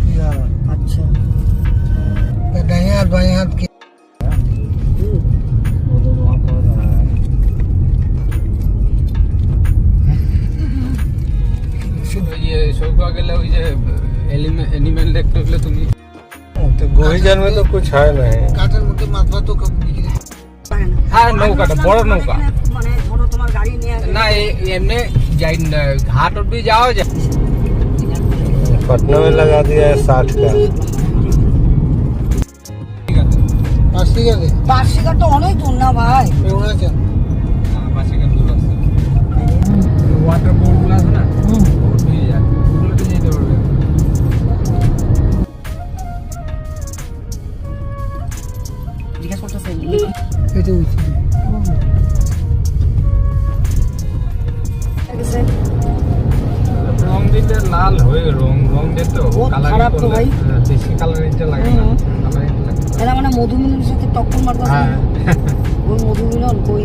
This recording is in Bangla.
किया। अच्छा दाएं हाथ बाएं हाथ के वो तो वहाँ पर रहा है। ये शौक गेले ওই যে এনিম্যাল দেখতে হলে তুমি तो गोहीजन में तो कुछ है नहीं। काटर मुझे माथवा तो कब निकले হ্যাঁ নৌকাটা বড় নৌকা মানে ধরো তোমার গাড়ি নিয়ে না এমনি যাই ঘাট অব্দি যাওয়া যায় पटना में लगा दिया है 60 का। ঠিক আছে पासी का दे বার্ষিকা তো অনেক দূর না ভাই पेवना चल পাশে কেন দূর আছে ওয়াটার বোর্ড গুলো আছে না ওগুলো যায় ওগুলোতে যেতে পারবে জিজ্ঞাসা করতেছে ये तो उसी রং দিতে লাল হয়ে রং দিতে বহুত কালার খারাপ তো ভাই। বেশি কালারিংটা লাগে না কালারিংটা লাগে এরা মানে মধুমিলনের সাথে টক্কর মারতেছে হ্যাঁ ওই মধুমিলন কই